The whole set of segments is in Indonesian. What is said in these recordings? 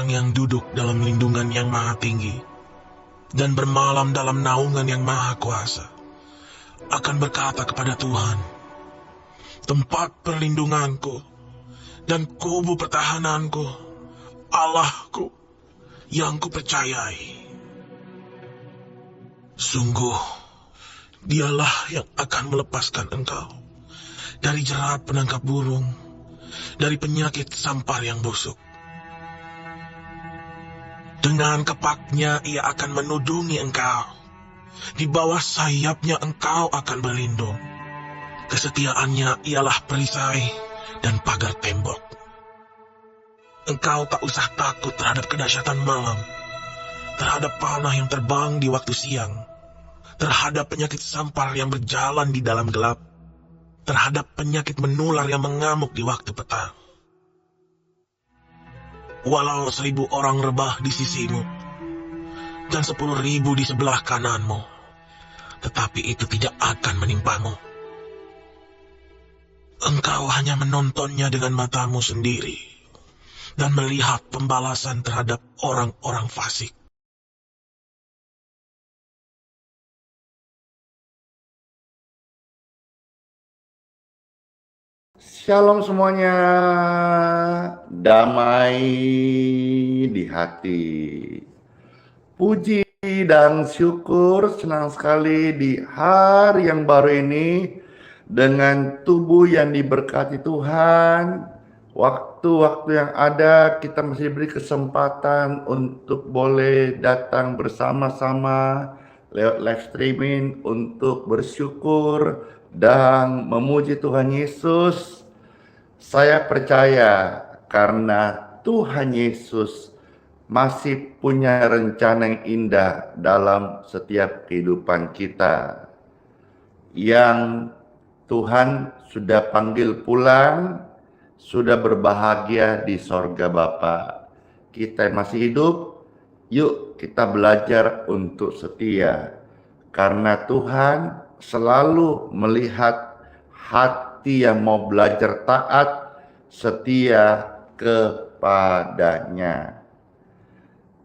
orang yang duduk dalam lindungan yang maha tinggi dan bermalam dalam naungan yang maha kuasa akan berkata kepada Tuhan, tempat perlindunganku dan kubu pertahananku, Allahku yang kupercayai. Sungguh, dialah yang akan melepaskan engkau dari jerat penangkap burung, dari penyakit sampar yang busuk. Dengan kepaknya ia akan menudungi engkau. Di bawah sayapnya engkau akan berlindung. Kesetiaannya ialah perisai dan pagar tembok. Engkau tak usah takut terhadap kedahsyatan malam, terhadap panah yang terbang di waktu siang, terhadap penyakit sampar yang berjalan di dalam gelap, terhadap penyakit menular yang mengamuk di waktu petang. Walau 1000 orang rebah di sisimu dan 10.000 di sebelah kananmu, tetapi itu tidak akan menimpamu. Engkau hanya menontonnya dengan matamu sendiri dan melihat pembalasan terhadap orang-orang fasik. Shalom semuanya, damai di hati. Puji dan syukur, senang sekali di hari yang baru ini dengan tubuh yang diberkati Tuhan. Waktu-waktu yang ada kita masih diberi kesempatan untuk boleh datang bersama-sama lewat live streaming untuk bersyukur dan memuji Tuhan Yesus. Saya percaya karena Tuhan Yesus masih punya rencana yang indah dalam setiap kehidupan kita. Yang Tuhan sudah panggil pulang, sudah berbahagia di sorga Bapa. Kita yang masih hidup, yuk kita belajar untuk setia. Karena Tuhan selalu melihat hati yang mau belajar taat, setia kepadanya.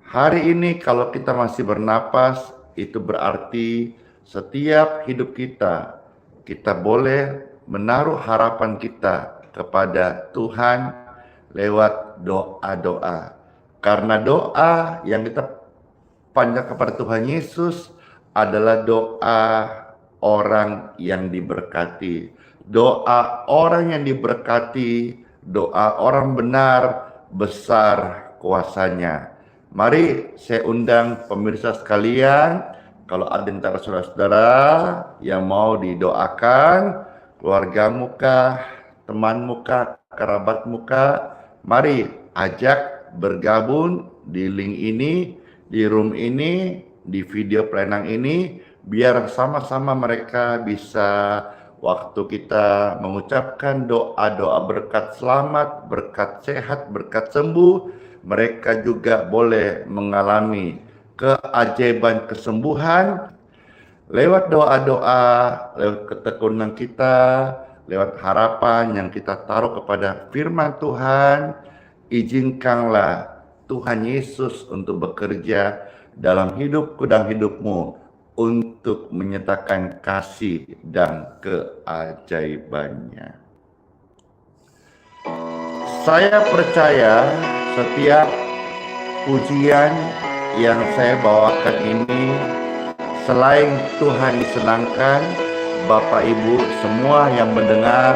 Hari ini kalau kita masih bernapas, itu berarti setiap hidup kita boleh menaruh harapan kita kepada Tuhan lewat doa-doa. Karena doa yang kita panjatkan kepada Tuhan Yesus adalah doa orang yang diberkati. Doa orang yang diberkati, doa orang benar, besar kuasanya. Mari saya undang pemirsa sekalian, kalau ada antara saudara-saudara yang mau didoakan, keluargamu kah, temanmu kah, kerabatmu kah, mari ajak bergabung di link ini, di room ini, di video pelayanan ini, biar sama-sama mereka bisa waktu kita mengucapkan doa-doa berkat selamat, berkat sehat, berkat sembuh, mereka juga boleh mengalami keajaiban kesembuhan lewat doa-doa, lewat ketekunan kita, lewat harapan yang kita taruh kepada firman Tuhan. Izinkanlah Tuhan Yesus untuk bekerja dalam hidupku dan hidupmu untuk menyatakan kasih dan keajaibannya. Saya percaya setiap pujian yang saya bawakan ini, selain Tuhan disenangkan, Bapak Ibu semua yang mendengar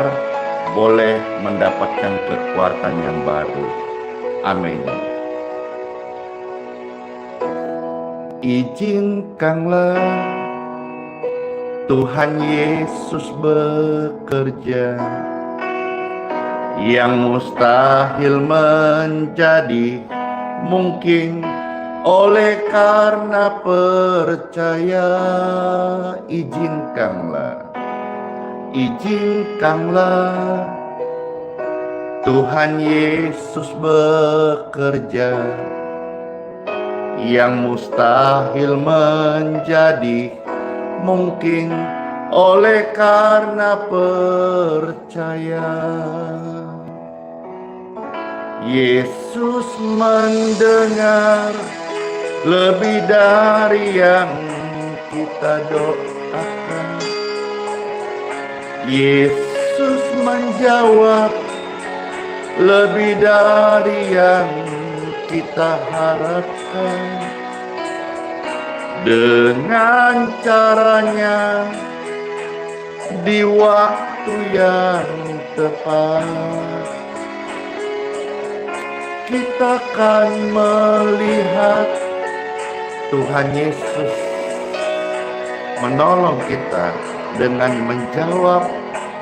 boleh mendapatkan kekuatan yang baru. Amin. Izinkanlah Tuhan Yesus bekerja, yang mustahil menjadi mungkin oleh karena percaya. Izinkanlah Tuhan Yesus bekerja, yang mustahil menjadi mungkin oleh karena percaya. Yesus mendengar lebih dari yang kita doakan. Yesus menjawab lebih dari yang kita harapkan. Dengan caranya di waktu yang tepat, kita akan melihat Tuhan Yesus menolong kita dengan menjawab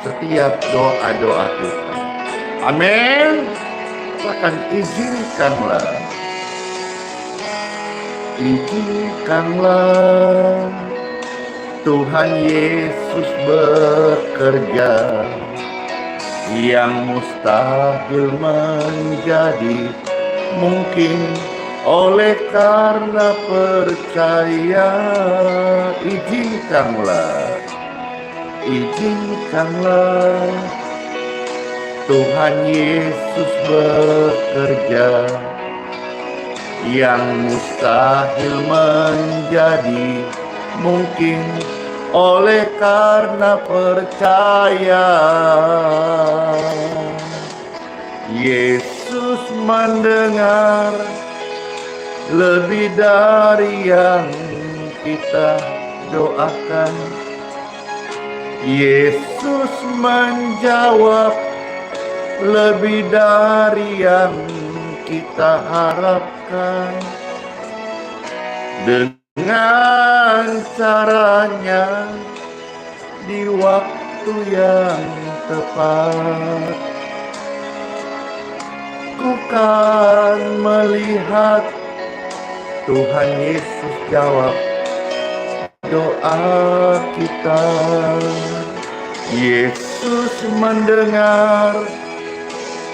setiap doa-doa kita. Amin. Bahkan izinkanlah Tuhan Yesus bekerja, yang mustahil menjadi mungkin oleh karena percaya. Izinkanlah Tuhan Yesus bekerja, yang mustahil menjadi mungkin oleh karena percaya. Yesus mendengar lebih dari yang kita doakan. Yesus menjawab lebih dari yang kita harapkan. Dengan caranya di waktu yang tepat, ku kan melihat Tuhan Yesus jawab doa kita. Yesus mendengar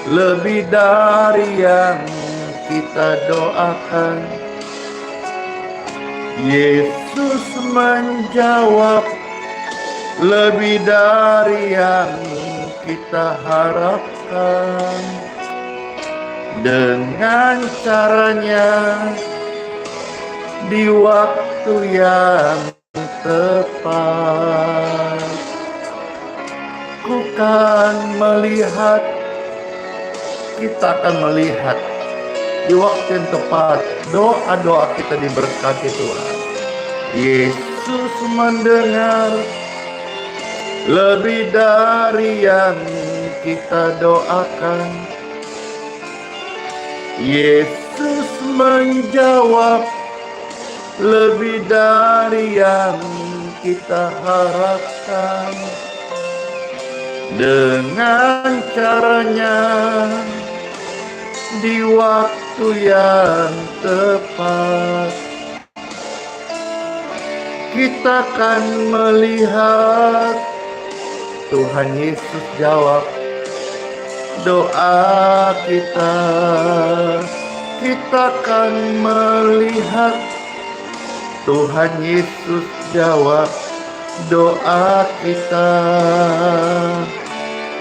lebih dari yang kita doakan. Yesus menjawab lebih dari yang kita harapkan. Dengan caranya di waktu yang tepat, kita akan melihat di waktu yang tepat doa-doa kita diberkati Tuhan. Yesus mendengar lebih dari yang kita doakan. Yesus menjawab lebih dari yang kita harapkan. Dengan caranya di waktu yang tepat, kita akan melihat Tuhan Yesus jawab doa kita. Kita akan melihat Tuhan Yesus jawab doa kita.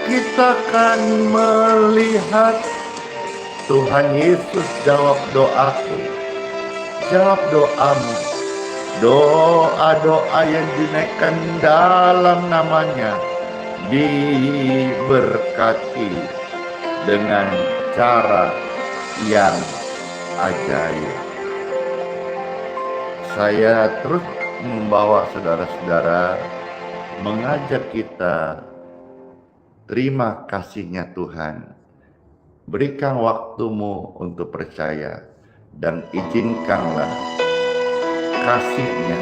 Kita akan melihat Tuhan Yesus jawab doaku, jawab doamu. Doa-doa yang dinaikkan dalam namanya diberkati dengan cara yang ajaib. Saya terus membawa saudara-saudara, mengajak kita terima kasihnya Tuhan. Berikan waktumu untuk percaya dan izinkanlah kasihnya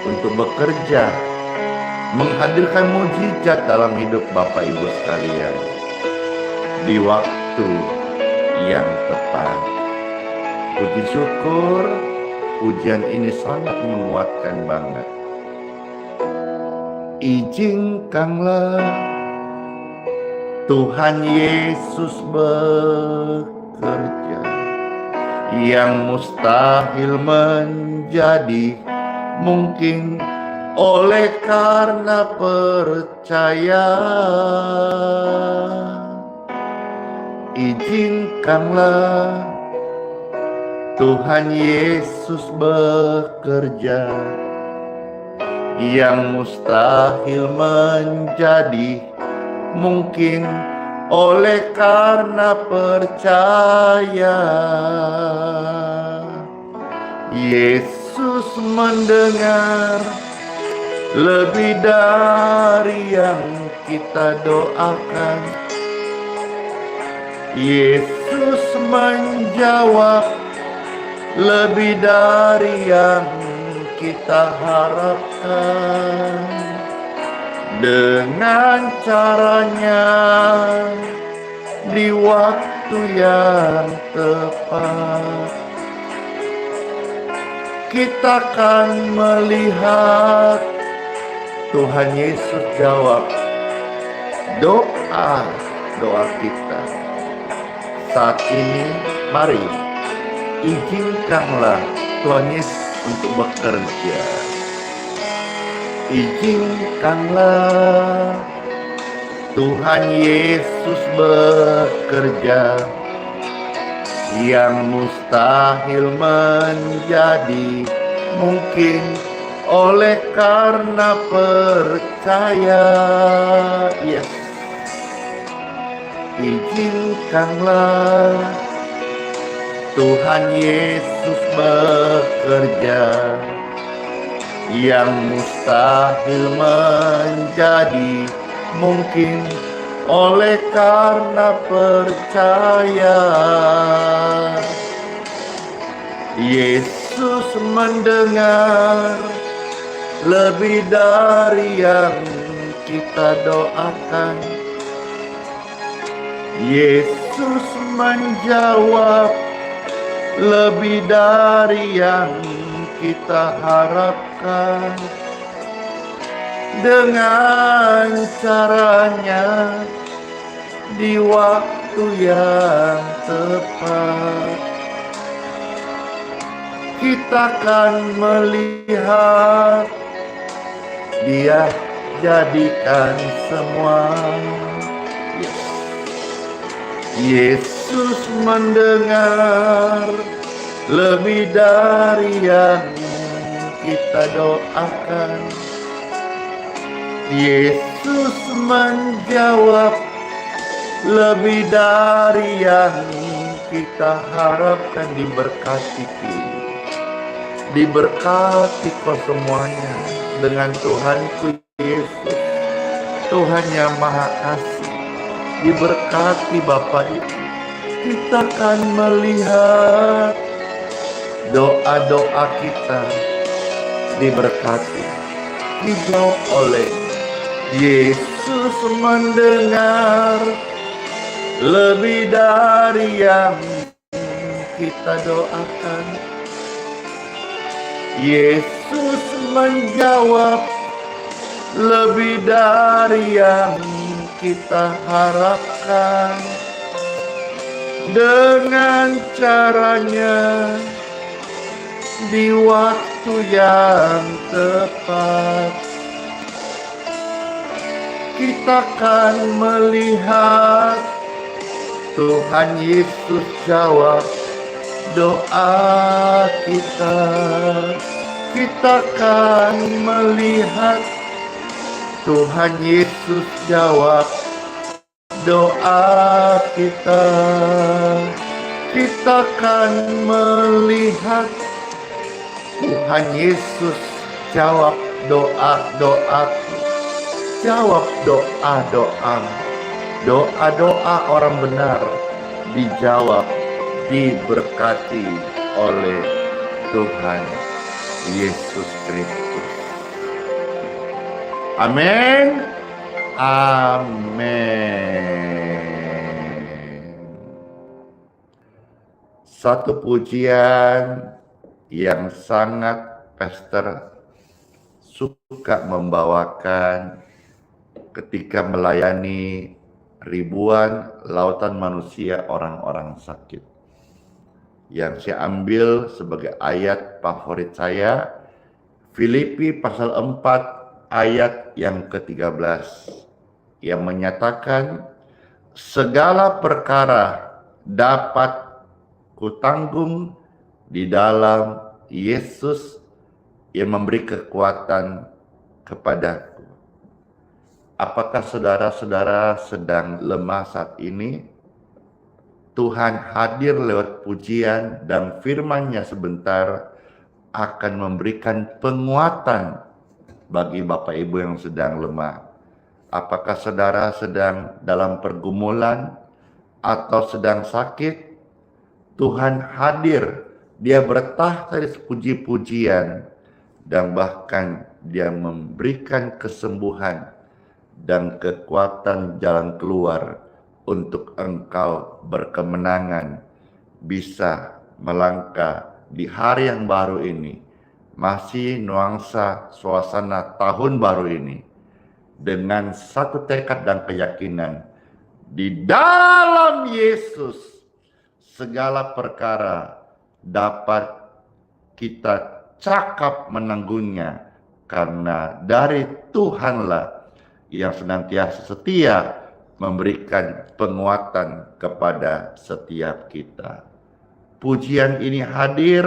untuk bekerja, menghadirkan mujizat dalam hidup Bapak Ibu sekalian di waktu yang tepat. Puji syukur, pujian ini sangat menguatkan banget. Izinkanlah Tuhan Yesus bekerja, yang mustahil menjadi mungkin oleh karena percaya. Izinkanlah Tuhan Yesus bekerja, yang mustahil menjadi mungkin oleh karena percaya. Yesus mendengar lebih dari yang kita doakan. Yesus menjawab lebih dari yang kita harapkan. Dengan caranya di waktu yang tepat, kita akan melihat Tuhan Yesus jawab doa kita. Saat ini mari izinkanlah Tuhan Yesus untuk bekerja. Izinkanlah Tuhan Yesus bekerja, yang mustahil menjadi mungkin oleh karena percaya. Yes. Izinkanlah Tuhan Yesus bekerja, yang mustahil menjadi mungkin oleh karena percaya. Yesus mendengar lebih dari yang kita doakan. Yesus menjawab lebih dari yang kita harapkan. Dengan caranya di waktu yang tepat, kita akan melihat Dia jadikan semua. Yesus mendengar lebih dari yang kita doakan. Yesus menjawab lebih dari yang kita harapkan. Diberkati kau semuanya dengan Tuhanku Yesus, Tuhan yang Maha Kasih. Diberkati Bapak Ibu. Kita akan melihat doa-doa kita diberkati, dijawab oleh Yesus. Mendengar lebih dari yang kita doakan. Yesus menjawab lebih dari yang kita harapkan. Dengan caranya di waktu yang tepat, kita akan melihat Tuhan Yesus jawab doa kita. Kita akan melihat Tuhan Yesus jawab doa kita. Kita akan melihat Tuhan Yesus jawab doa-doaku, jawab doa-doa orang benar dijawab, diberkati oleh Tuhan Yesus Kristus. Amin. Amin. Satu pujian yang sangat Pastor suka membawakan ketika melayani ribuan lautan manusia, orang-orang sakit. Yang saya ambil sebagai ayat favorit saya, Filipi pasal 4 ayat yang ke-13, yang menyatakan segala perkara dapat kutanggung di dalam Yesus yang memberi kekuatan kepadaku. Apakah saudara-saudara sedang lemah saat ini? Tuhan hadir lewat pujian dan firman-Nya sebentar akan memberikan penguatan bagi Bapak Ibu yang sedang lemah. Apakah saudara sedang dalam pergumulan atau sedang sakit? Tuhan hadir, Dia bertahta di puji-pujian, dan bahkan Dia memberikan kesembuhan dan kekuatan jalan keluar untuk engkau berkemenangan bisa melangkah di hari yang baru ini, masih nuansa suasana tahun baru ini, dengan satu tekad dan keyakinan di dalam Yesus segala perkara dapat kita cakap menanggungnya, karena dari Tuhanlah yang senantiasa setia memberikan penguatan kepada setiap kita. Pujian ini hadir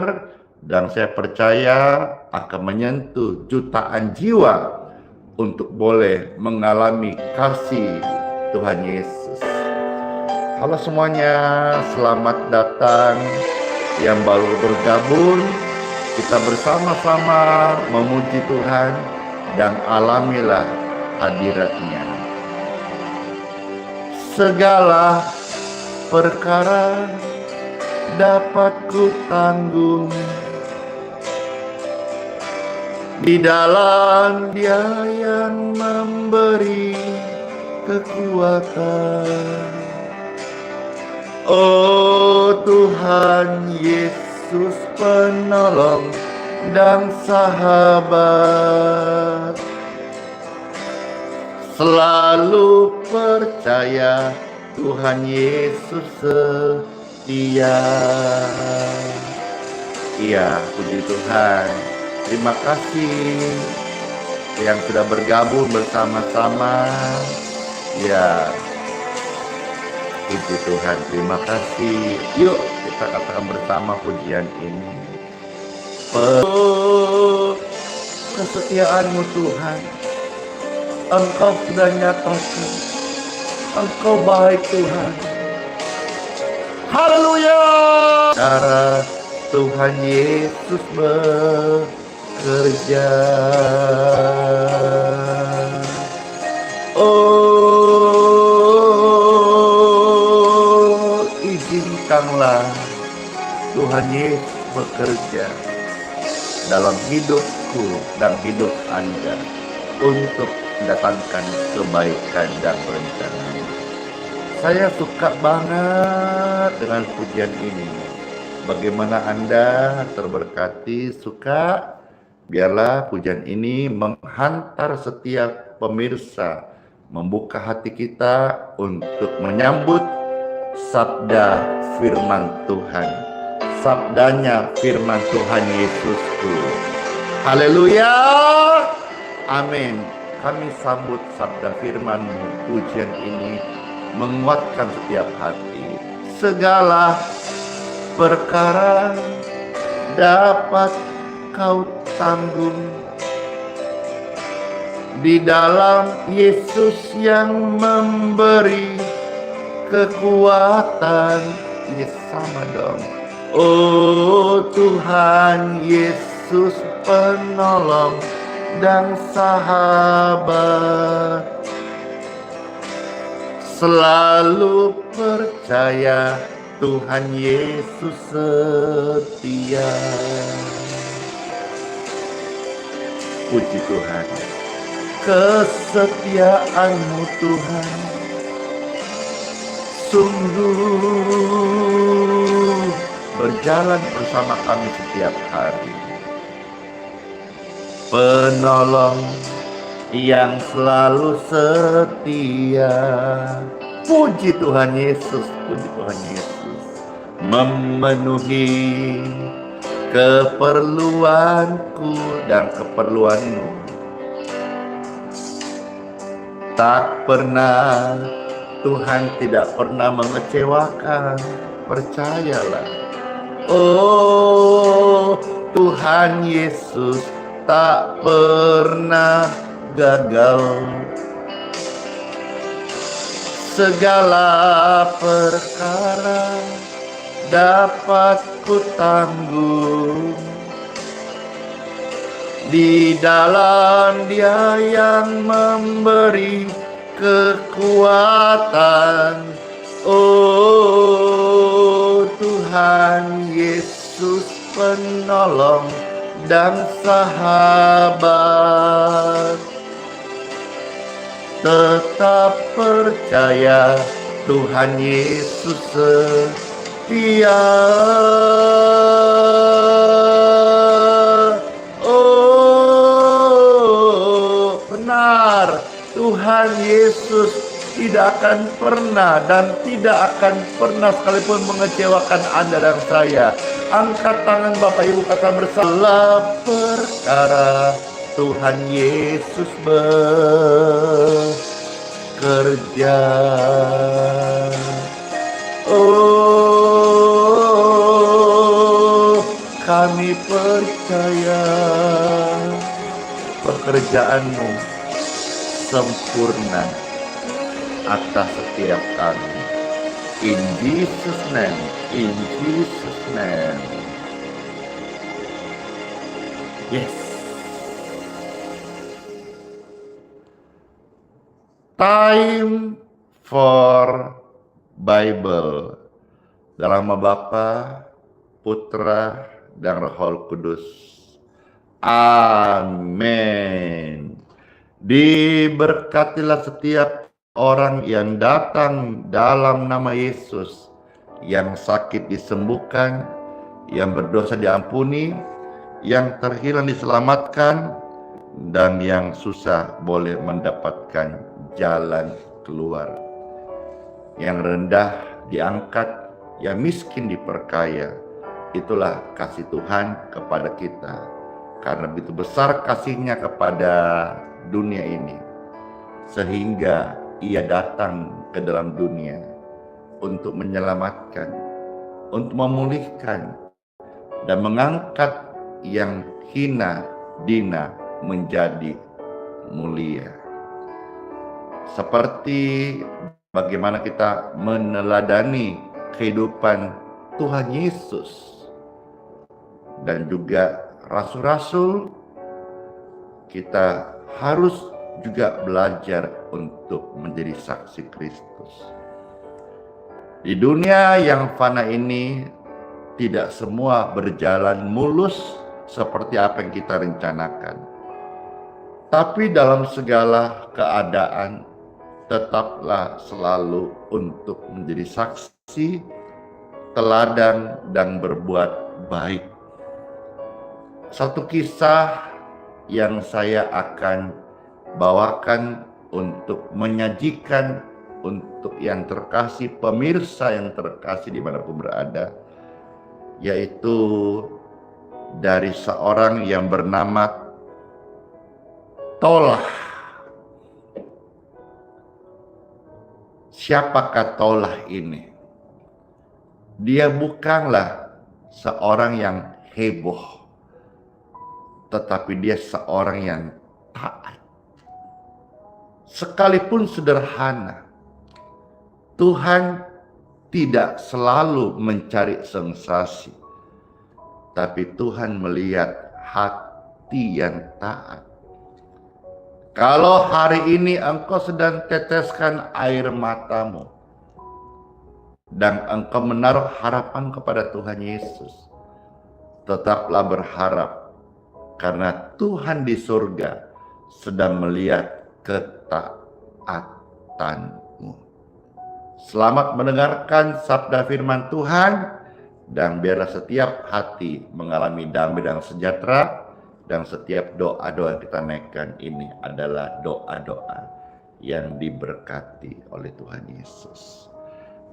dan saya percaya akan menyentuh jutaan jiwa untuk boleh mengalami kasih Tuhan Yesus. Halo semuanya, selamat datang yang baru bergabung. Kita bersama-sama memuji Tuhan dan alamilah hadirat-Nya. Segala perkara dapat kutanggung di dalam Dia yang memberi kekuatan. Oh Tuhan Yesus, penolong dan sahabat, selalu percaya Tuhan Yesus setia. Iya, puji Tuhan. Terima kasih yang sudah bergabung bersama-sama. Ya, puji Tuhan, terima kasih. Yuk kita katakan bersama pujian ini. Kesetiaan-Mu Tuhan, Engkau sudah nyatakan, Engkau baik Tuhan. Haleluya. Cara Tuhan Yesus bekerja. Oh, izinkanlah Tuhan Yesus bekerja dalam hidupku dan hidup Anda untuk mendatangkan kebaikan dan rencana. Saya suka banget dengan pujian ini. Bagaimana Anda terberkati? Suka? Biarlah pujian ini menghantar setiap pemirsa, membuka hati kita untuk menyambut sabda firman Tuhan. Sabdanya firman Tuhan Yesusku. Haleluya. Amin. Kami sambut sabda firman-Mu. Pujian ini menguatkan setiap hati. Segala perkara dapat Kau tanggung di dalam Yesus yang memberi kekuatan. Ya, sama dong. Oh Tuhan Yesus, penolong dan sahabat, selalu percaya Tuhan Yesus setia. Puji Tuhan, kesetiaan-Mu Tuhan sungguh berjalan bersama kami setiap hari. Penolong yang selalu setia. Puji Tuhan Yesus, puji Tuhan Yesus, memenuhi keperluanku dan keperluanmu. Tak pernah Tuhan tidak pernah mengecewakan, percayalah. Oh, Tuhan Yesus tak pernah gagal. Segala perkara dapat ku tanggung di dalam Dia yang memberi kekuatan. Oh, Tuhan Yesus penolong dan sahabat. Tetap percaya Tuhan Yesus setia. Oh, benar, Tuhan Yesus tidak akan pernah dan tidak akan pernah sekalipun mengecewakan Anda dan saya. Angkat tangan Bapak Ibu, kata bersama, perkara Tuhan Yesus bekerja. Oh, kami percaya pekerjaanmu sempurna atas setiap kami. In Jesus' name, in Jesus' name. Yes. Time for Bible. Dalam nama Bapa, Putra, dan Roh Kudus. Amin. Diberkatilah setiap orang yang datang dalam nama Yesus, yang sakit disembuhkan, yang berdosa diampuni, yang terhilang diselamatkan, dan yang susah boleh mendapatkan jalan keluar. Yang rendah diangkat, yang miskin diperkaya. Itulah kasih Tuhan kepada kita. Karena begitu besar kasih-Nya kepada dunia ini, sehingga Ia datang ke dalam dunia untuk menyelamatkan, untuk memulihkan, dan mengangkat yang hina dina menjadi mulia. Seperti bagaimana kita meneladani kehidupan Tuhan Yesus dan juga rasul-rasul, kita harus juga belajar untuk menjadi saksi Kristus. Di dunia yang fana ini, tidak semua berjalan mulus seperti apa yang kita rencanakan. Tapi dalam segala keadaan, tetaplah selalu untuk menjadi saksi, teladan, dan berbuat baik. Satu kisah yang saya akan bawakan untuk menyajikan untuk yang terkasih, pemirsa yang terkasih dimanapun berada, yaitu dari seorang yang bernama Tolah. Siapakah Tolah ini? Dia bukanlah seorang yang heboh, tetapi dia seorang yang taat. Sekalipun sederhana, Tuhan tidak selalu mencari sensasi, tapi Tuhan melihat hati yang taat. Kalau hari ini engkau sedang teteskan air matamu dan engkau menaruh harapan kepada Tuhan Yesus, tetaplah berharap, karena Tuhan di surga sedang melihat ketaatanmu. Selamat mendengarkan sabda firman Tuhan, dan biarlah setiap hati mengalami damai dan sejahtera, dan setiap doa-doa yang kita naikkan ini adalah doa-doa yang diberkati oleh Tuhan Yesus.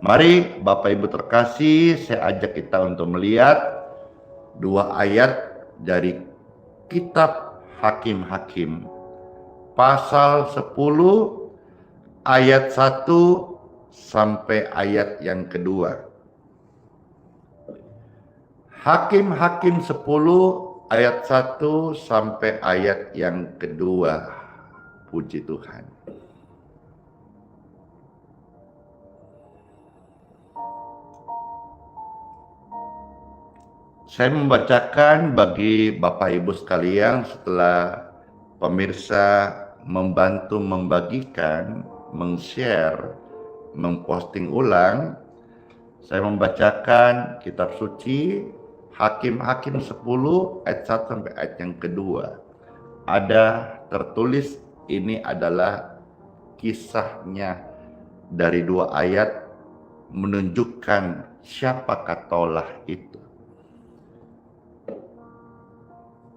Mari Bapak Ibu terkasih, saya ajak kita untuk melihat dua ayat dari kitab Hakim-Hakim pasal 10 ayat 1 sampai ayat yang kedua. Hakim-Hakim 10 ayat 1 sampai ayat yang kedua. Puji Tuhan. Saya membacakan bagi Bapak Ibu sekalian setelah pemirsa membantu membagikan, meng-share, memposting ulang. Saya membacakan kitab suci Hakim-Hakim 10 ayat 1 sampai ayat yang kedua. Ada tertulis ini adalah kisahnya dari 2 ayat menunjukkan siapakah Tolah itu.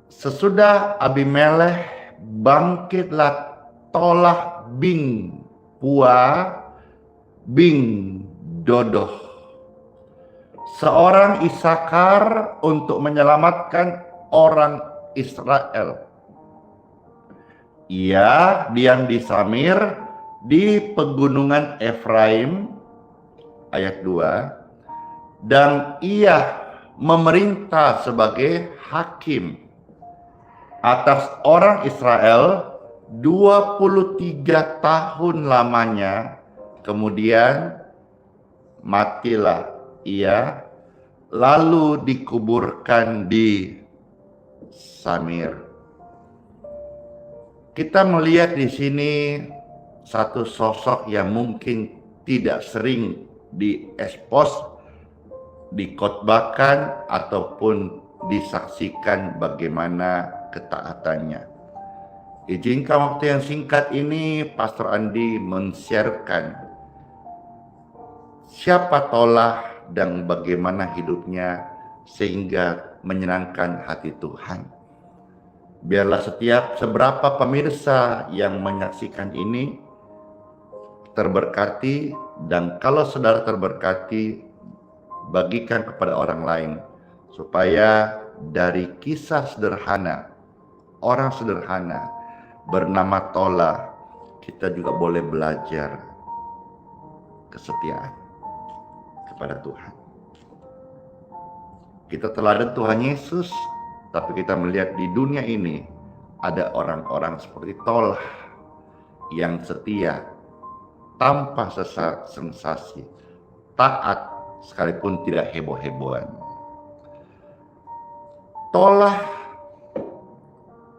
Sesudah Abimelekh bangkitlah Tolah bin Pua bin Dodoh, seorang Isakar, untuk menyelamatkan orang Israel. Ia diam di Samir di pegunungan Efraim, ayat 2, dan ia memerintah sebagai hakim atas orang Israel 23 tahun lamanya. Kemudian matilah ia, lalu dikuburkan di Samir. Kita melihat di sini satu sosok yang mungkin tidak sering diekspos, dikhotbahkan ataupun disaksikan bagaimana ketaatannya. Izinkan waktu yang singkat ini Pastor Andi men-sharekan siapa Tolah dan bagaimana hidupnya sehingga menyenangkan hati Tuhan. Biarlah seberapa pemirsa yang menyaksikan ini terberkati, dan kalau saudara terberkati, bagikan kepada orang lain supaya dari kisah sederhana, orang sederhana bernama Tolah, kita juga boleh belajar kesetiaan kepada Tuhan. Kita teladan Tuhan Yesus, tapi kita melihat di dunia ini ada orang-orang seperti Tolah yang setia tanpa sensasi, taat sekalipun tidak heboh-hebohan. Tolah,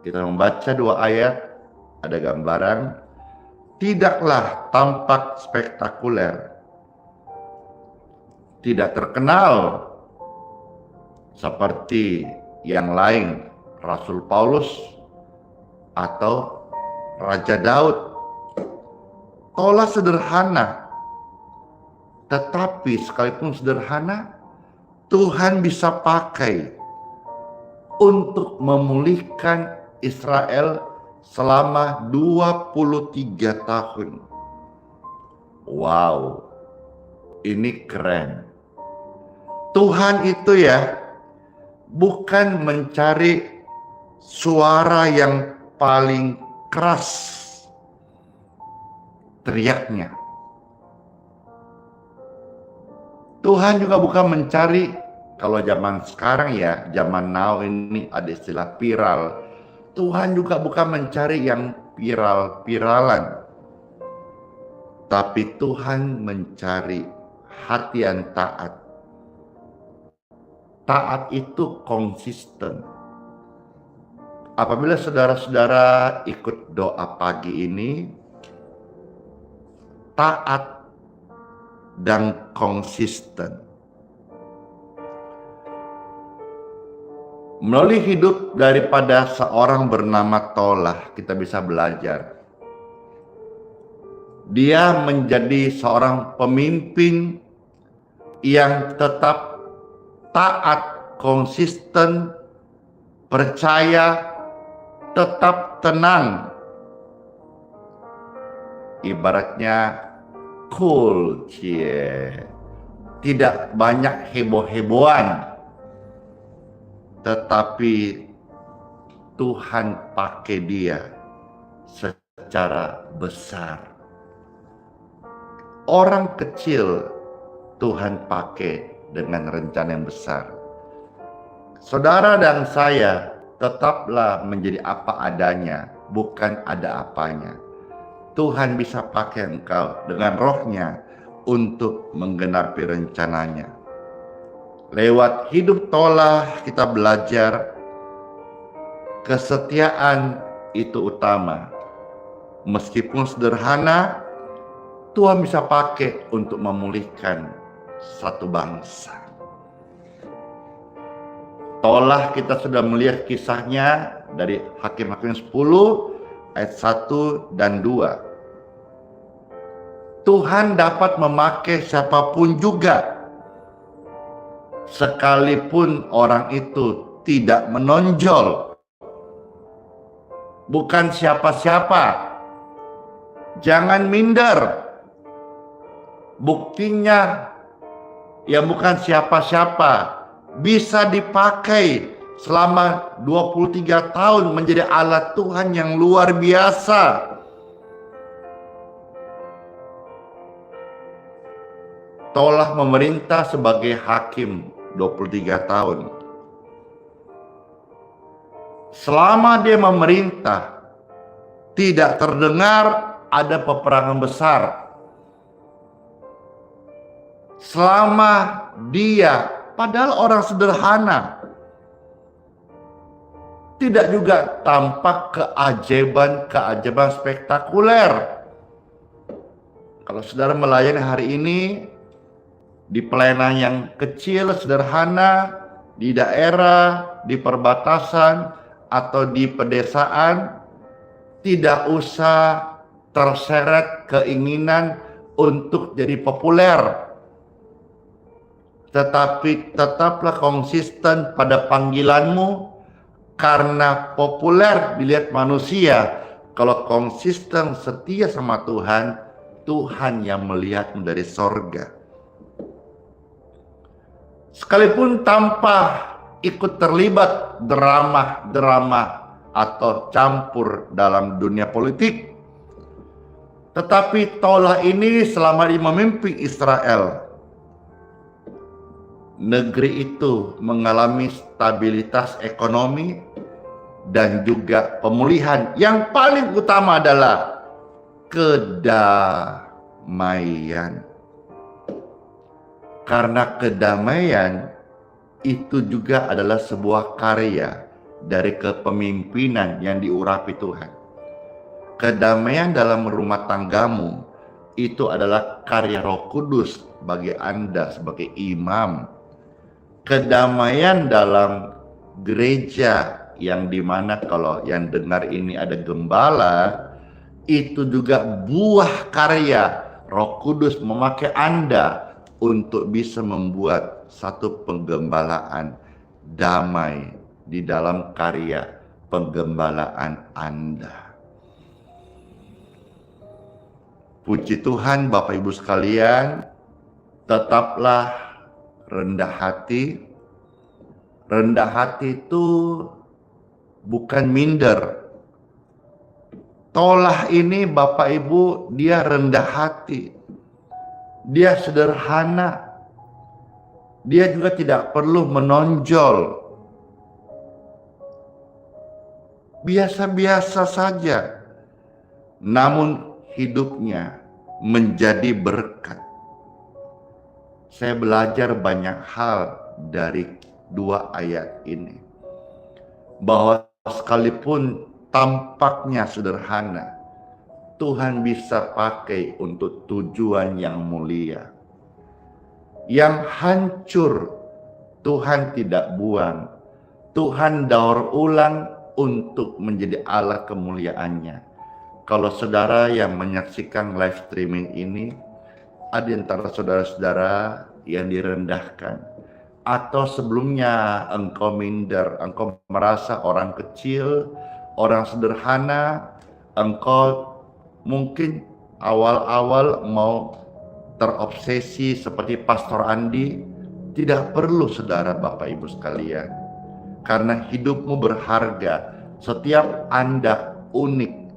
kita membaca 2 ayat, ada gambaran, tidaklah tampak spektakuler, tidak terkenal seperti yang lain, Rasul Paulus atau Raja Daud. Tolah sederhana, tetapi sekalipun sederhana, Tuhan bisa pakai untuk memulihkan Israel selama 23 tahun. Wow, ini keren. Tuhan itu ya bukan mencari suara yang paling keras teriaknya. Tuhan juga bukan mencari, kalau zaman sekarang ya, zaman now ini ada istilah viral. Tuhan juga bukan mencari yang viral-viralan. Tapi Tuhan mencari hati yang taat. Taat itu konsisten. Apabila saudara-saudara ikut doa pagi ini, taat dan konsisten. Melalui hidup daripada seorang bernama Tolah, kita bisa belajar. Dia menjadi seorang pemimpin yang tetap taat, konsisten, percaya, tetap tenang. Ibaratnya cool, tidak banyak heboh-hebohan, tetapi Tuhan pakai dia secara besar. orang kecil Tuhan pakai dengan rencana yang besar. Saudara dan saya tetaplah menjadi apa adanya, bukan ada apanya. Tuhan bisa pakai engkau dengan rohnya untuk menggenapi rencananya. Lewat hidup Tola kita belajar kesetiaan itu utama. Meskipun sederhana, Tuhan bisa pakai untuk memulihkan satu bangsa. Tolah kita sudah melihat kisahnya dari Hakim-Hakim 10 ayat 1 dan 2. Tuhan dapat memakai siapapun juga, sekalipun orang itu tidak menonjol, bukan siapa-siapa. Jangan minder. Buktinya ya bukan siapa-siapa, bisa dipakai selama 23 tahun menjadi alat Tuhan yang luar biasa. Tolah memerintah sebagai hakim 23 tahun. Selama dia memerintah, tidak terdengar ada peperangan besar. Selama dia, padahal orang sederhana, tidak juga tampak keajaiban spektakuler. Kalau saudara melayani hari ini di pelayanan yang kecil, sederhana, di daerah, di perbatasan, atau di pedesaan, tidak usah terseret keinginan untuk jadi populer. Tetapi tetaplah konsisten pada panggilanmu, karena populer dilihat manusia. Kalau konsisten setia sama Tuhan, Tuhan yang melihatmu dari sorga. Sekalipun tanpa ikut terlibat drama atau campur dalam dunia politik, tetapi Tola ini selama dia memimpin Israel, negeri itu mengalami stabilitas ekonomi dan juga pemulihan. Yang paling utama adalah kedamaian. Karena kedamaian itu juga adalah sebuah karya dari kepemimpinan yang diurapi Tuhan. Kedamaian dalam rumah tanggamu itu adalah karya Roh Kudus bagi Anda sebagai imam. Kedamaian dalam gereja, yang dimana kalau yang dengar ini ada gembala, itu juga buah karya Roh Kudus memakai Anda untuk bisa membuat satu penggembalaan damai di dalam karya penggembalaan Anda. Puji Tuhan Bapak Ibu sekalian, tetaplah rendah hati. Rendah hati itu bukan minder. Tolah ini Bapak Ibu, dia rendah hati. Dia sederhana. Dia juga tidak perlu menonjol. Biasa-biasa saja. Namun hidupnya menjadi berkat. Saya belajar banyak hal dari dua ayat ini. Bahwa sekalipun tampaknya sederhana, Tuhan bisa pakai untuk tujuan yang mulia. Yang hancur, Tuhan tidak buang. Tuhan daur ulang untuk menjadi alat kemuliaannya. Kalau saudara yang menyaksikan live streaming ini, ada antara saudara-saudara yang direndahkan, atau sebelumnya engkau minder, engkau merasa orang kecil, orang sederhana, engkau mungkin awal-awal mau terobsesi seperti Pastor Andi. Tidak perlu saudara Bapak Ibu sekalian, karena hidupmu berharga. Setiap Anda unik.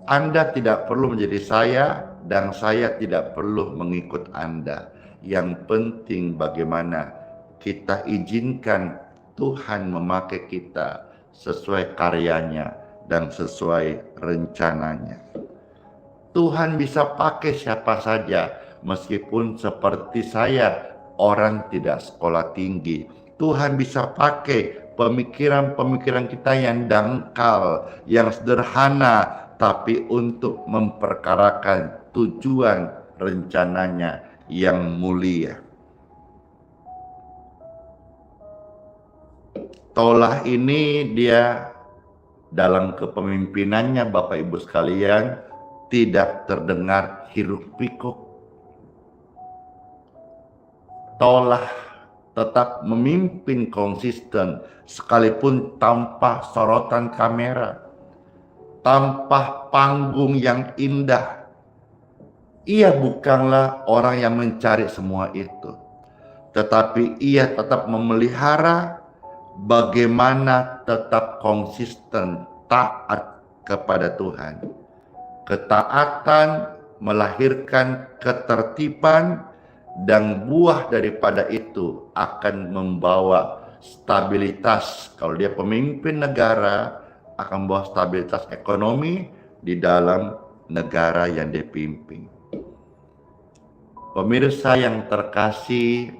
Anda tidak perlu menjadi saya dan saya tidak perlu mengikut Anda. Yang penting bagaimana kita izinkan Tuhan memakai kita sesuai karyanya dan sesuai rencananya. Tuhan bisa pakai siapa saja, meskipun seperti saya, orang tidak sekolah tinggi. Tuhan bisa pakai pemikiran-pemikiran kita yang dangkal, yang sederhana, tapi untuk memperkarakan tujuan rencananya yang mulia. Tolah ini dia dalam kepemimpinannya, Bapak Ibu sekalian, tidak terdengar hiruk pikuk. Tolah tetap memimpin konsisten sekalipun tanpa sorotan kamera, tanpa panggung yang indah. Ia bukanlah orang yang mencari semua itu, tetapi ia tetap memelihara bagaimana tetap konsisten taat kepada Tuhan. Ketaatan melahirkan ketertiban, dan buah daripada itu akan membawa stabilitas. Kalau dia pemimpin negara, akan membawa stabilitas ekonomi di dalam negara yang dipimpin. Pemirsa yang terkasih,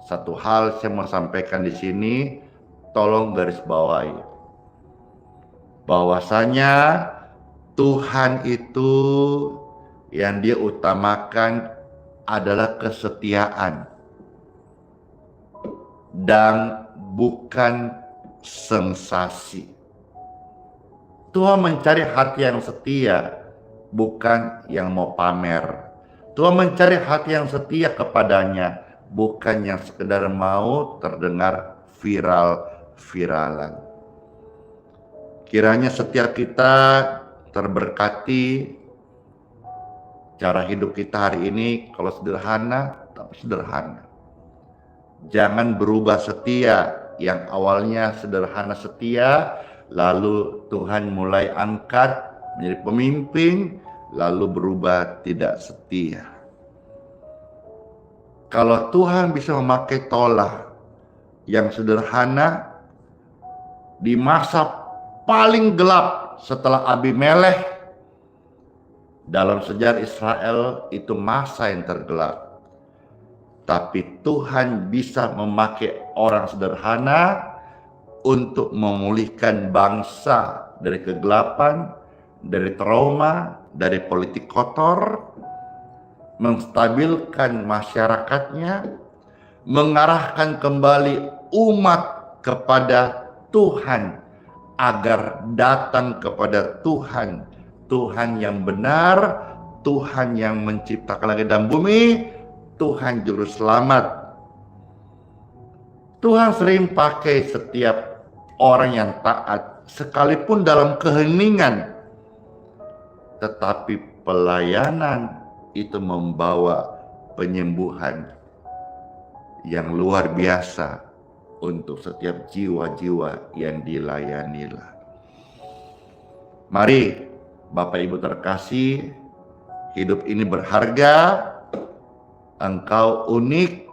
satu hal saya mau sampaikan di sini, tolong garis bawahi. Bahwasanya Tuhan itu yang dia utamakan adalah kesetiaan dan bukan sensasi. Tuhan mencari hati yang setia, bukan yang mau pamer. Tuhan mencari hati yang setia kepadanya, bukan yang sekedar mau terdengar viral-viralan. Kiranya setiap kita terberkati. Cara hidup kita hari ini kalau sederhana, tapi sederhana. Jangan berubah setia, yang awalnya sederhana setia, lalu Tuhan mulai angkat menjadi pemimpin, lalu berubah tidak setia. Kalau Tuhan bisa memakai Tolah yang sederhana di masa paling gelap setelah Abimelekh, dalam sejarah Israel itu masa yang tergelap. Tapi Tuhan bisa memakai orang sederhana untuk memulihkan bangsa dari kegelapan, dari trauma, dari politik kotor, menstabilkan masyarakatnya, mengarahkan kembali umat kepada Tuhan, agar datang kepada Tuhan. Tuhan yang benar, Tuhan yang menciptakan langit dan bumi, Tuhan Juru Selamat. Tuhan sering pakai setiap orang yang taat, sekalipun dalam keheningan. Tetapi pelayanan itu membawa penyembuhan yang luar biasa untuk setiap jiwa-jiwa yang dilayanilah. Mari Bapak Ibu terkasih, hidup ini berharga, engkau unik,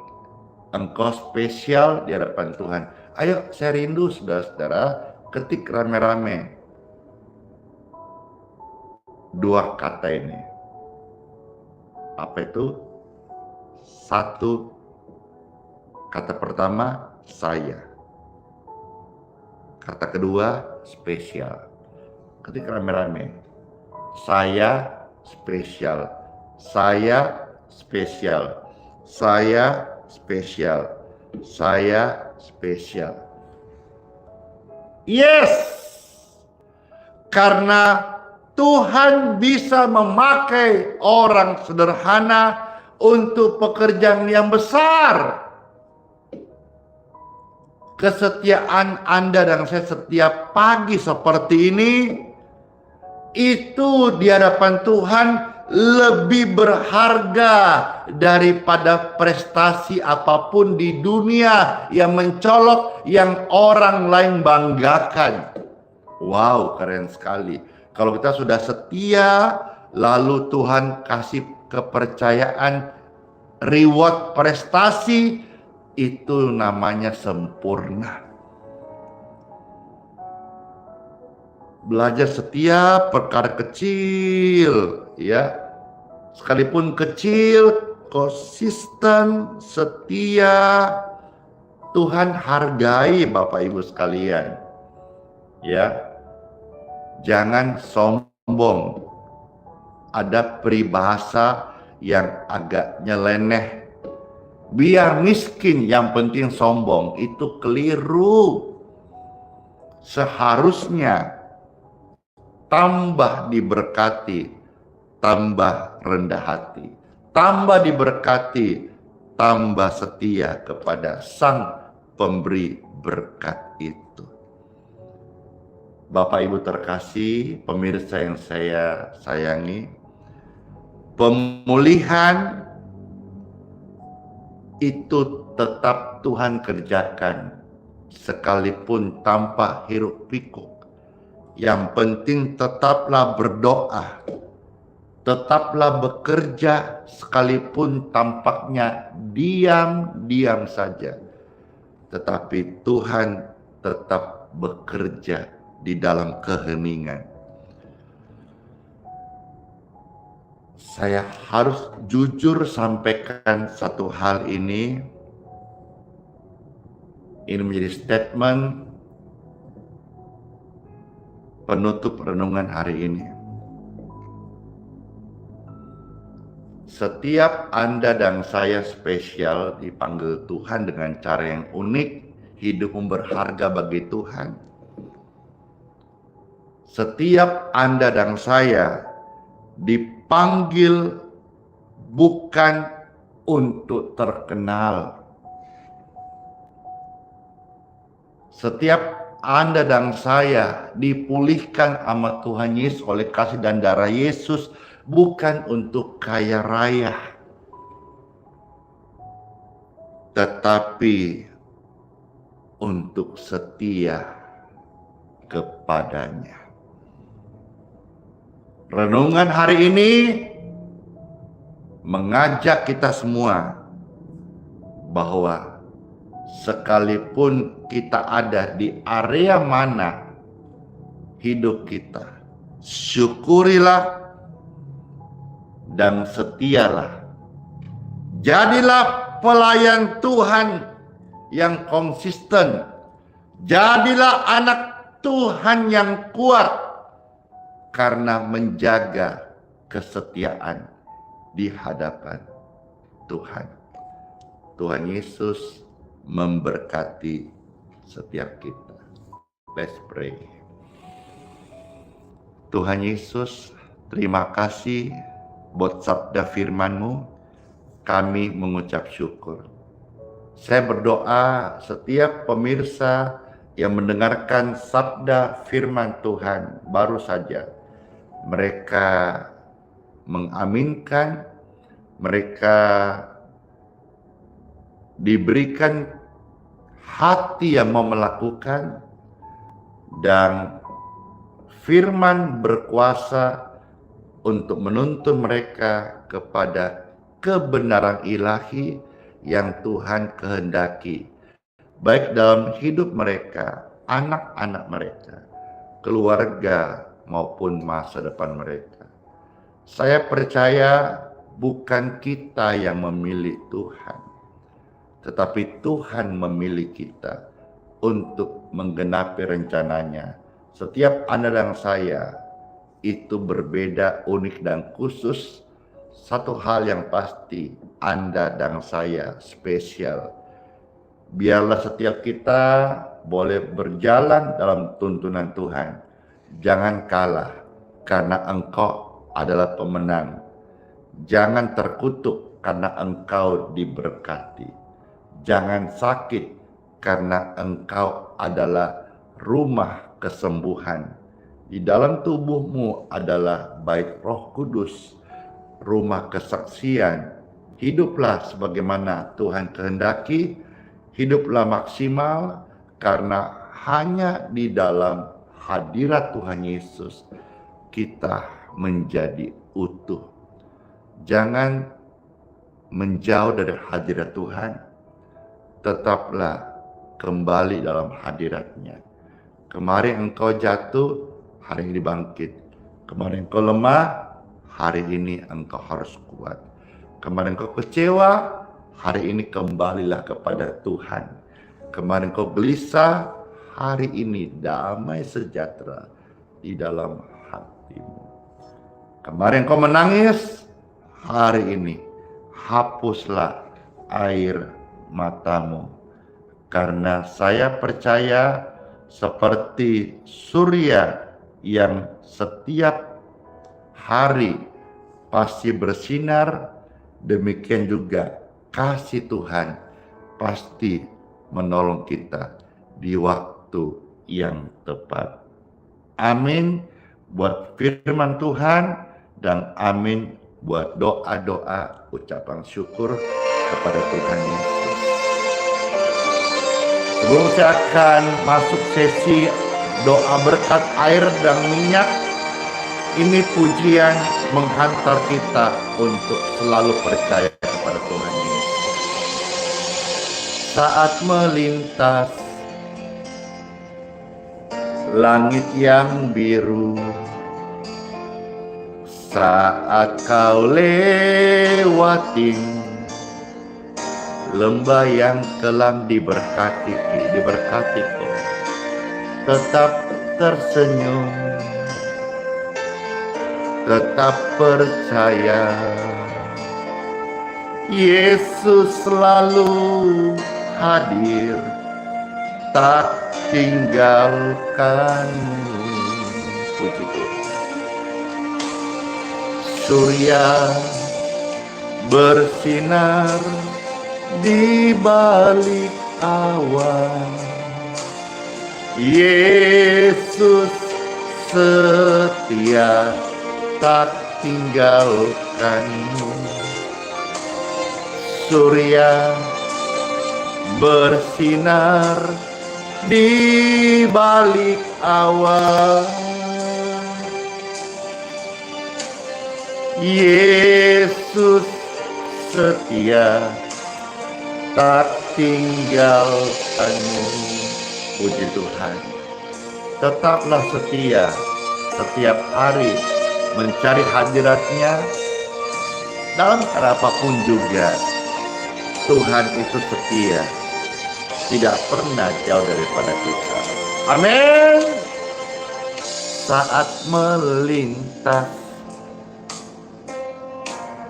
engkau spesial di hadapan Tuhan. Ayo, saya rindu saudara-saudara, ketik rame-rame dua kata ini. Apa itu? Satu, kata pertama, saya. Kata kedua, spesial. Ketik rame-rame. Saya spesial, saya spesial, saya spesial, saya spesial. Yes, karena Tuhan bisa memakai orang sederhana untuk pekerjaan yang besar. Kesetiaan Anda dan saya setiap pagi seperti ini, itu di hadapan Tuhan lebih berharga daripada prestasi apapun di dunia yang mencolok, yang orang lain banggakan. Wow, keren sekali. Kalau kita sudah setia, lalu Tuhan kasih kepercayaan, reward prestasi, itu namanya sempurna. Belajar setiap perkara kecil, ya, sekalipun kecil, konsisten, setia, Tuhan hargai Bapak Ibu sekalian. Ya, jangan sombong. Ada peribahasa yang agak nyeleneh, biar miskin yang penting sombong, itu keliru. Seharusnya tambah diberkati, tambah rendah hati, tambah diberkati, tambah setia kepada Sang Pemberi berkat itu. Bapak Ibu terkasih, pemirsa yang saya sayangi, pemulihan itu tetap Tuhan kerjakan, sekalipun tanpa hiruk pikuk. Yang penting tetaplah berdoa, tetaplah bekerja, sekalipun tampaknya diam-diam saja. Tetapi Tuhan tetap bekerja di dalam keheningan. Saya harus jujur sampaikan satu hal ini. Ini menjadi statement penutup renungan hari ini. Setiap Anda dan saya spesial, dipanggil Tuhan dengan cara yang unik, hidupmu berharga bagi Tuhan. Setiap Anda dan saya dipanggil bukan untuk terkenal. Setiap Anda dan saya dipulihkan sama Tuhan Yesus oleh kasih dan darah Yesus bukan untuk kaya raya, tetapi untuk setia kepadanya. Renungan hari ini mengajak kita semua bahwa sekalipun kita ada di area mana hidup kita, syukurilah dan setialah. Jadilah pelayan Tuhan yang konsisten. Jadilah anak Tuhan yang kuat karena menjaga kesetiaan di hadapan Tuhan. Tuhan Yesus memberkati setiap kita. Let's pray. Tuhan Yesus, terima kasih buat sabda firman-Mu. Kami mengucap syukur. Saya berdoa setiap pemirsa yang mendengarkan sabda firman Tuhan baru saja, mereka mengaminkan, mereka diberikan hati yang mau melakukan, dan firman berkuasa untuk menuntun mereka kepada kebenaran ilahi yang Tuhan kehendaki, baik dalam hidup mereka, anak-anak mereka, keluarga, maupun masa depan mereka. Saya percaya bukan kita yang memilih Tuhan, tetapi Tuhan memilih kita untuk menggenapi rencananya. Setiap Anda dan saya itu berbeda, unik, dan khusus. Satu hal yang pasti, Anda dan saya spesial. Biarlah setiap kita boleh berjalan dalam tuntunan Tuhan. Jangan kalah, karena Engkau adalah pemenang. Jangan terkutuk, karena Engkau diberkati. Jangan sakit, karena Engkau adalah rumah kesembuhan. Di dalam tubuhmu adalah bait Roh Kudus, rumah kesaksian. Hiduplah sebagaimana Tuhan kehendaki, hiduplah maksimal, karena hanya di dalam hadirat Tuhan Yesus kita menjadi utuh. Jangan menjauh dari hadirat Tuhan, tetaplah kembali dalam hadiratnya. Kemarin engkau jatuh, hari ini bangkit. Kemarin engkau lemah, hari ini engkau harus kuat. Kemarin engkau kecewa, hari ini kembalilah kepada Tuhan. Kemarin engkau gelisah, hari ini damai sejahtera di dalam hatimu. Kemarin engkau menangis, hari ini hapuslah air matamu. Karena saya percaya seperti surya yang setiap hari pasti bersinar, demikian juga kasih Tuhan pasti menolong kita di waktu yang tepat. Amin buat firman Tuhan, dan amin buat doa-doa ucapan syukur kepada Tuhan Yesus. Sebelum saya akan masuk sesi doa berkat air dan minyak, ini pujian menghantar kita untuk selalu percaya kepada Tuhan Yesus. Saat melintas langit yang biru, saat kau lewatin lembah yang kelam diberkati kau, tetap tersenyum, tetap percaya. Yesus selalu hadir, tak tinggalkanmu. Puji Tuhan. Surya bersinar di balik awan, Yesus setia, tak tinggalkanmu. Surya bersinar di balik awan, Yesus setia, tak tinggalkanmu. Puji Tuhan. Tetaplah setia setiap hari mencari hadiratnya dalam cara apapun juga. Tuhan itu setia, tidak pernah jauh daripada kita. Amin. Saat melintas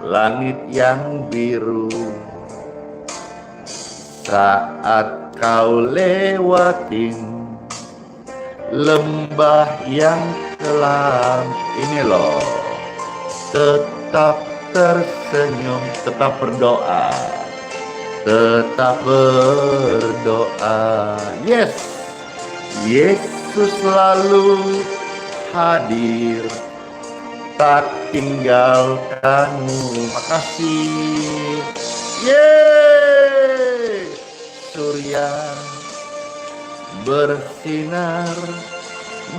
langit yang biru, saat kau lewatin lembah yang kelam, ini loh, tetap tersenyum, tetap berdoa, tetap berdoa. Yes, Yesus selalu hadir, tak tinggalkanmu. Makasih. Yeay, surya bersinar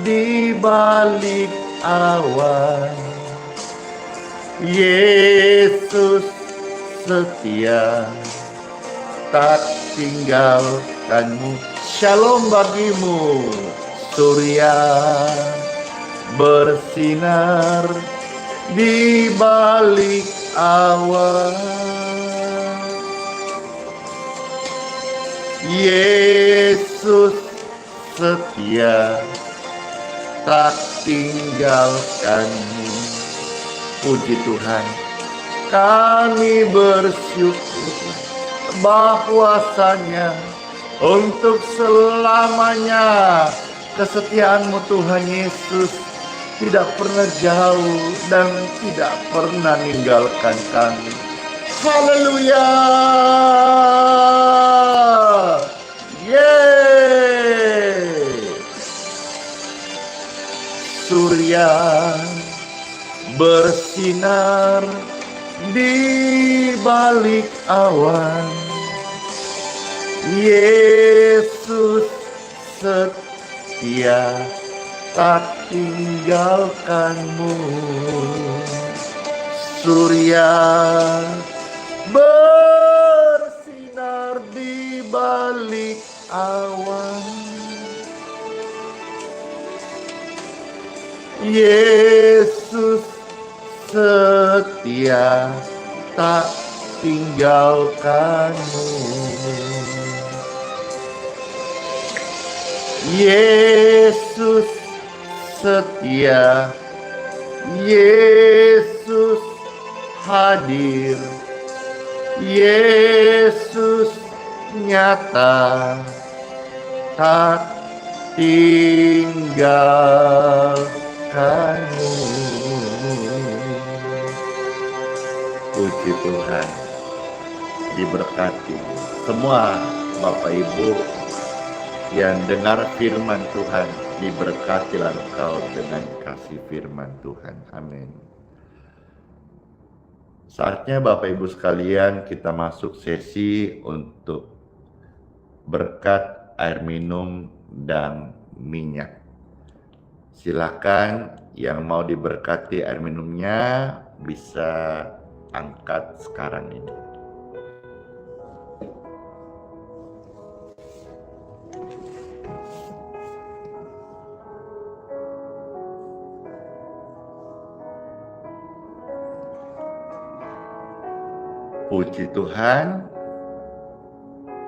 di balik awan, Yesus setia, tak tinggalkanmu. Shalom bagimu. Surya bersinar di balik awan, Yesus setia, tak tinggalkanmu. Puji Tuhan. Kami bersyukur bahwasanya untuk selamanya kesetiaan-Mu Tuhan Yesus tidak pernah jauh dan tidak pernah meninggalkan kami. Haleluya. Yeay. Surya bersinar di balik awan, Yesus setia, tak tinggalkanmu. Surya bersinar di balik awan. Yesus setia tak tinggalkanmu. Yesus setia, Yesus hadir, Yesus nyata tak tinggalkanmu. Puji Tuhan, diberkati semua Bapak Ibu yang dengar firman Tuhan, diberkatilah engkau dengan kasih firman Tuhan. Amin. Saatnya Bapak Ibu sekalian kita masuk sesi untuk berkat air minum dan minyak. Silakan yang mau diberkati air minumnya bisa angkat sekarang ini. Puji Tuhan,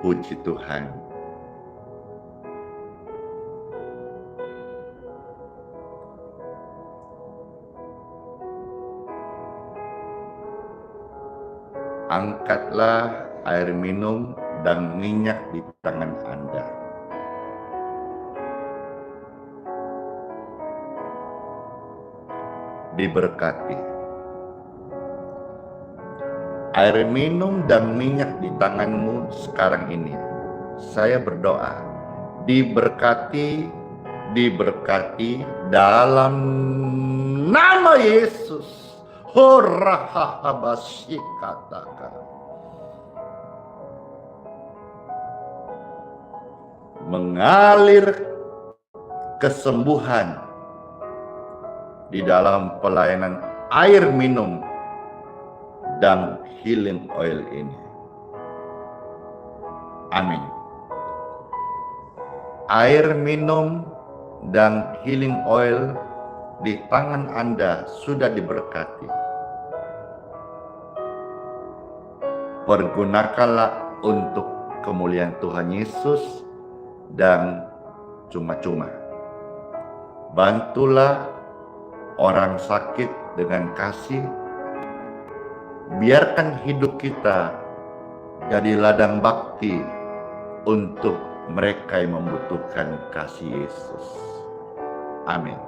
puji Tuhan. Angkatlah air minum dan minyak di tangan Anda. Diberkati. Air minum dan minyak di tanganmu sekarang ini. Saya berdoa, diberkati, diberkati dalam nama Yesus. Horahabasikataka. Mengalir kesembuhan di dalam pelayanan air minum dan healing oil ini. Amin. Air minum dan healing oil di tangan Anda sudah diberkati. Pergunakanlah untuk kemuliaan Tuhan Yesus dan cuma-cuma. Bantulah orang sakit dengan kasih. Biarkan hidup kita jadi ladang bakti untuk mereka yang membutuhkan kasih Yesus. Amin.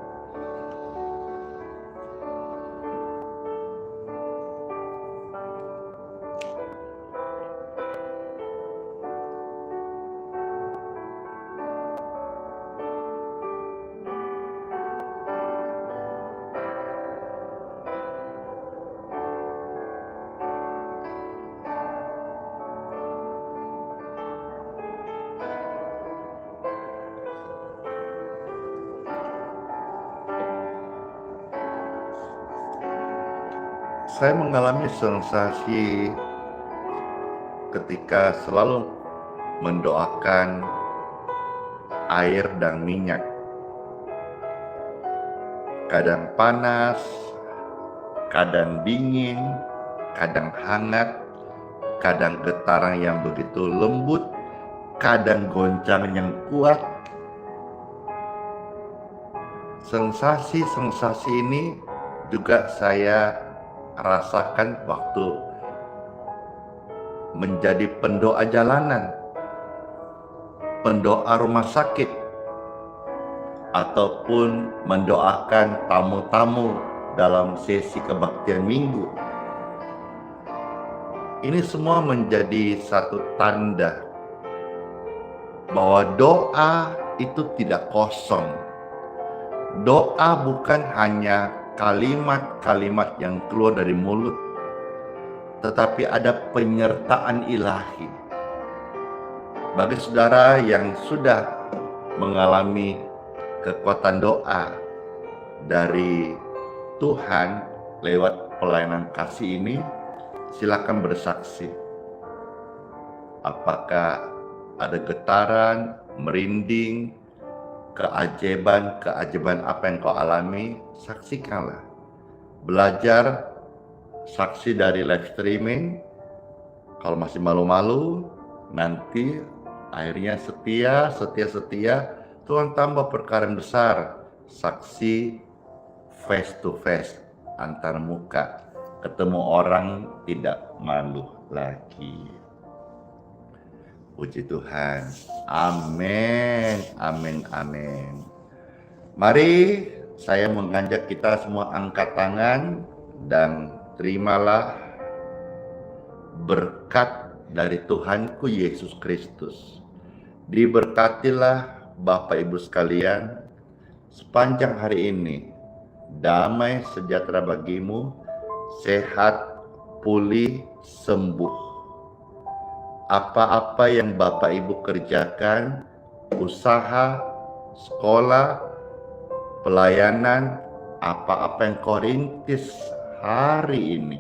Saya mengalami sensasi ketika selalu mendoakan air dan minyak. Kadang panas, kadang dingin, kadang hangat, kadang getaran yang begitu lembut, kadang goncangan yang kuat. Sensasi-sensasi ini juga saya rasakan waktu menjadi pendoa jalanan, pendoa rumah sakit, ataupun mendoakan tamu-tamu dalam sesi kebaktian minggu. Ini semua menjadi satu tanda bahwa doa itu tidak kosong. Doa bukan hanya kalimat-kalimat yang keluar dari mulut, tetapi ada penyertaan ilahi. Bagi saudara yang sudah mengalami kekuatan doa dari Tuhan lewat pelayanan kasih ini, silakan bersaksi. Apakah ada getaran, merinding, keajaiban apa yang kau alami, saksikanlah. Belajar saksi dari live streaming. Kalau masih malu-malu, nanti akhirnya setia, Tuhan tambah perkara yang besar. Saksi face to face, antar muka, ketemu orang tidak malu lagi. Puji Tuhan. Amin, amin, amin. Mari saya mengajak kita semua angkat tangan dan terimalah berkat dari Tuhanku Yesus Kristus. Diberkatilah Bapak Ibu sekalian sepanjang hari ini. Damai sejahtera bagimu, sehat, pulih, sembuh. Apa-apa yang Bapak Ibu kerjakan, usaha, sekolah, pelayanan, apa-apa yang kau rintis hari ini,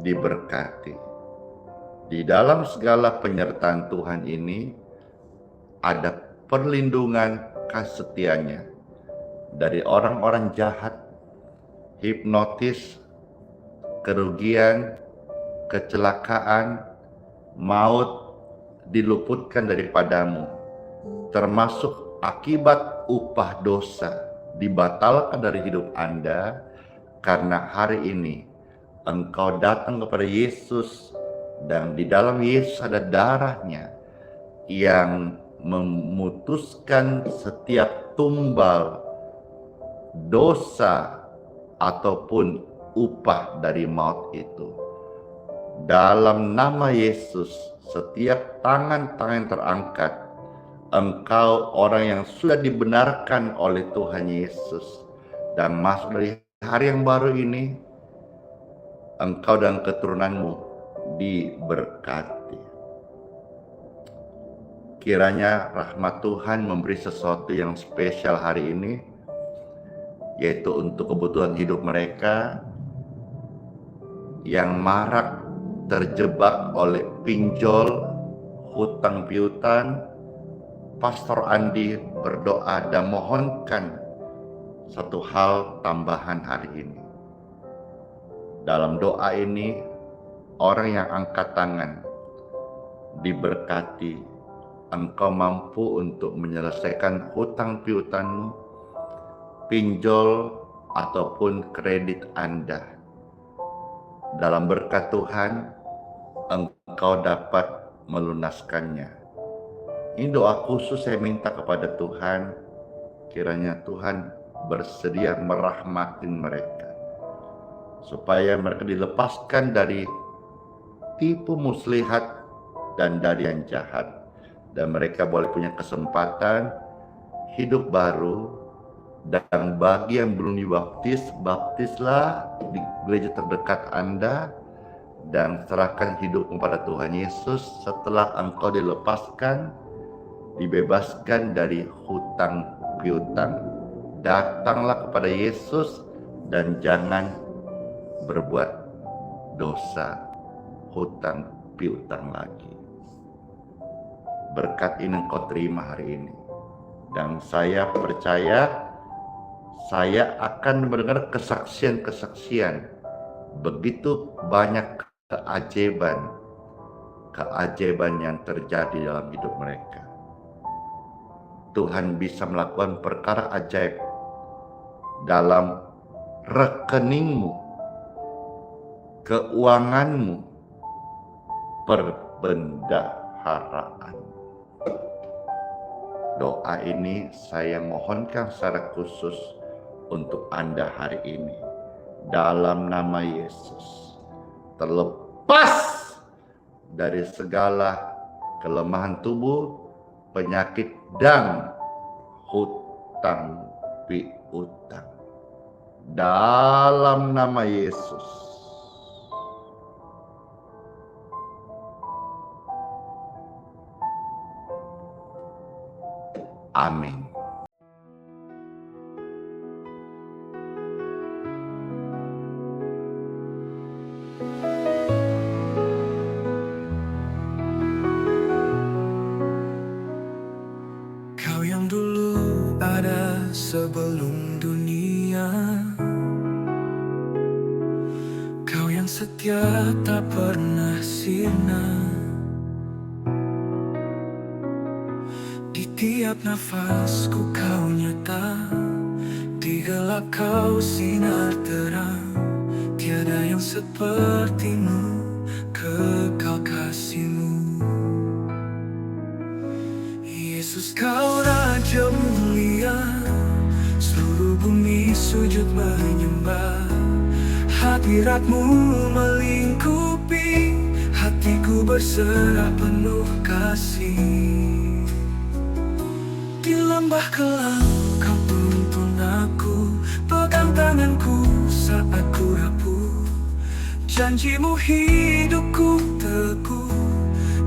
diberkati. Di dalam segala penyertaan Tuhan ini, ada perlindungan kasih setianya dari orang-orang jahat, hipnotis, kerugian, kecelakaan, maut diluputkan daripadamu, termasuk akibat upah dosa dibatalkan dari hidup Anda, karena hari ini engkau datang kepada Yesus, dan di dalam Yesus ada darahnya yang memutuskan setiap tumbal dosa ataupun upah dari maut itu. Dalam nama Yesus, setiap tangan-tangan terangkat, engkau orang yang sudah dibenarkan oleh Tuhan Yesus dan masuk dari hari yang baru ini, engkau dan keturunanmu diberkati. Kiranya rahmat Tuhan memberi sesuatu yang spesial hari ini, yaitu untuk kebutuhan hidup mereka yang marak terjebak oleh pinjol, hutang piutang. Pastor Andi berdoa dan mohonkan satu hal tambahan hari ini. Dalam doa ini, orang yang angkat tangan diberkati. Engkau mampu untuk menyelesaikan hutang piutangmu, pinjol ataupun kredit Anda. Dalam berkat Tuhan, engkau dapat melunaskannya. Ini doa khusus saya minta kepada Tuhan, kiranya Tuhan bersedia merahmati mereka, supaya mereka dilepaskan dari tipu muslihat dan dari yang jahat, dan mereka boleh punya kesempatan hidup baru. Dan bagi yang belum dibaptis, baptislah di gereja terdekat Anda dan serahkan hidup kepada Tuhan Yesus. Setelah engkau dilepaskan, dibebaskan dari hutang piutang, datanglah kepada Yesus dan jangan berbuat dosa hutang piutang lagi. Berkat ini engkau terima hari ini, dan saya percaya saya akan mendengar kesaksian-kesaksian. Begitu banyak keajaiban yang terjadi dalam hidup mereka. Tuhan bisa melakukan perkara ajaib dalam rekeningmu, keuanganmu, perbendaharaan. Doa ini saya mohonkan secara khusus untuk Anda hari ini. Dalam nama Yesus, terlepas dari segala kelemahan tubuh, penyakit, dan hutang piutang. Dalam nama Yesus. Amin. Kau yang dulu ada sebelum dunia, Kau yang setia tak pernah sirna. Di tiap nafasku Kau nyata, di gelap Kau sinar terang. Tiada yang sepertimu, kekal kasih-Mu. Yesus, Kau Raja mulia, seluruh bumi sujud menyembah. Hadirat-Mu melingkupi, hatiku berserah penuh kasih. Di lembah kelam Kau tuntun aku, pegang tanganku saat ku rapuh. Janji-Mu hidupku teguh,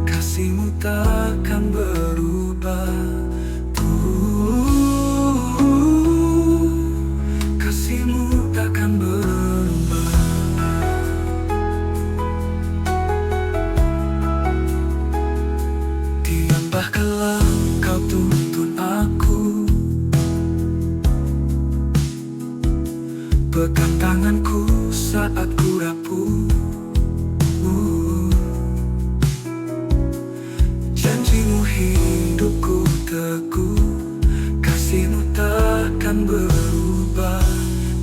kasih-Mu takkan berubah. Kasih-Mu takkan berubah. Di lembah kelam Kau tuntun aku, pegang tanganku saat ku rapuh. Janji-Mu hidupku teguh, kasih-Mu takkan berubah.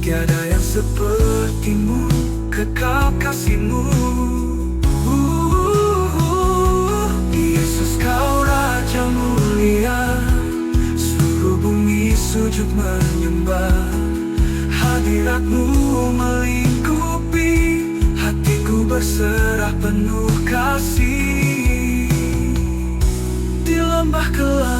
Tiada yang seperti-Mu, kekal kasih-Mu. Yesus, Kau Raja mulia, seluruh bumi sujud menyembah. Hadirat-Mu melingkupi, hatiku berserah penuh kasih. Di lembah kelam